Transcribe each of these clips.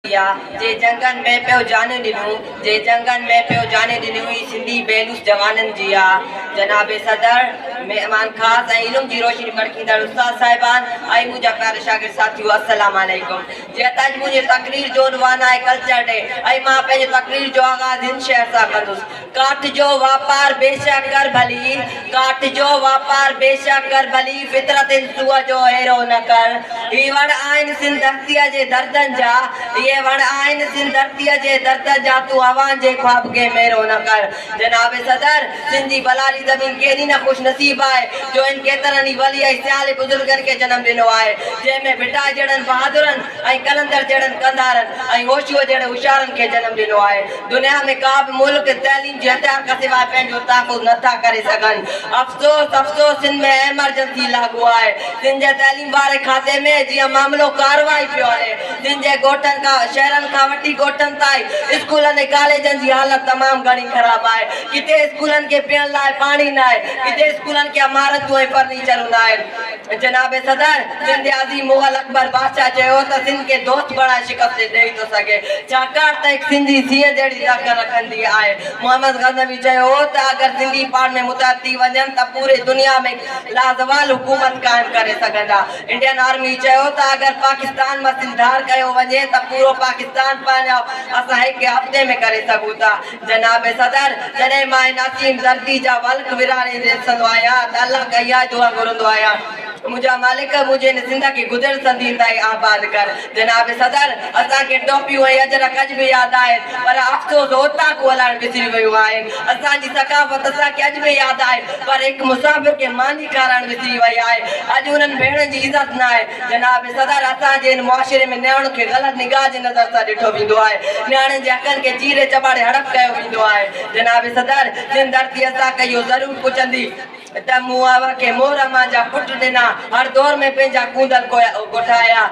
जे जंगन में पियो जान दिनू जे जंगन में पियो जाने दिनू सिंधी बेलूस जवानन जिया जनाबे सदर मेहमान खास इल्म जी रोशनी मरकींदड़ उस्ताद साहिबान आई मुझा प्यारे शागिर्द साथियों अस्सलाम वालेकुम। जे आज मुझे तकरीर जो उनवान है कल्चर डे आई मां पे तकरीर जो आगाज हिंद शहर सा कंदुस। काट जो व्यापार बेशक कर भली काट जो व्यापार बेशक कर भली फितरत सुआ जो हेरो न कर ई वण आइन सिंध धरतीअ जे दर्दन जा ये वण आइन सिंध धरतीअ जे दर्द जा तू आवान जे ख्वाब के मेरो न कर। जनाबे सदर सिंधी बलाली जमीन केरी न खुश नसीब है जो इन केतरनी वली ऐ सियाले बुजुर्गन के जन्म दिनो है जे में बेटा जड़न बहादुरन ऐ कलंदर जड़न कंदारन ऐ होशियो जड़े हुशारन के जन्म दिनो है। दुनिया में का भी मुल्क तालीम जे हथियार का सिवा पेंजो ताक़ुत नथा करे सकन। अफसोस अफसोस सिंध में इमरजेंसी लागू है सिंध जे तालीम वाले खाते में जी मामलो कार्रवाई पियो है सिंध जे गोठन का शहरन का वटी गोठन ताई स्कूलन ने कॉलेजन की हालत तमाम घणी खराब है। किते स्कूलन के पियण लाए पानी ना है किते स्कूलन के इमारतूं फर्नीचर ना है। जनाबे सदर सिंध आज़ीम मुगल अकबर बादशाह चयो त सिंध के दोस्त बड़ा शिकस्त दे तो सके छाकाणि त एक सिंधी सीए जड़ी ताकत रखंदी है। मोहम्मद गजनवी चयो त अगर सिंधी पाण में मुतहद थी वञन त पूरे दुनिया में लाजवाल हुकूमत कायम करे सघंदा। इंडियन आर्मी चयो त अगर पाकिस्तान में सिंधार कयो वञे त पूरो पाकिस्तान पाणो असां हिक हफ्ते में करे सघूं था। जनाबे सदर जॾहिं मां नासीम दर्दी जा वल्क विराणे ॾिसंदो आहियां त अल्लाह कया दुआ घुरंदो आहियां मुझा मालिक मुझे सिंध के गुजर संदी ताई आबाद कर। जनाब सदर असा के टोपियों ए अजर कज भी याद आए पर अफसोस होता को हलाण विसरी वयो है। असा जी सकाफत असा के अज भी याद आए पर एक मुसाफिर के मानी कारण विसरी वई है। अज उनन भेण जी इज्जत ना है। जनाब सदर असा जे मुआशरे में न्याण के गलत निगाह जी नजर सा डिठो विंदो है न्याण जे हकन के चीरे चबाड़े हड़प कयो विंदो है। जनाब सदर सिंध धरती असा कयो जरूर पुछंदी त मुआवा के मोर मांजा पुट दिना हर दौर में पेंजा कूदल गोठाया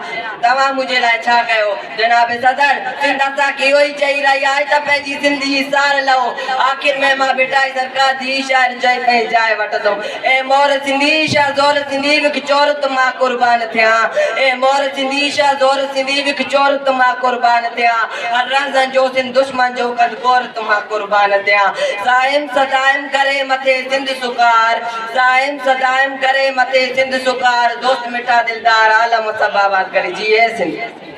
तवा मुझे लाए छा कयो। जनाब सदर सिंध असा के ओई चई रही है त पेंजी सिंधी सार लो आखिर में मां बेटाई सरकार दी शायर जय पे जाए वटदो ए मोर सिंधी शा जोर सिंधी विक चोर तुमा कुर्बान थिया ए मोर सिंधी शा जोर सिंधी विक चोर तुमा कुर्बान थिया हर रंजन जो सिंध दुश्मन जो कद गोर तुमा कुर्बान थिया। साइम सदाइम करे मथे सिंध सुकार साइम सदाइम करे मथे सिंध सुकार दोस्त मिठा दिलदार आलम सब आबाद करे जी है सिंध।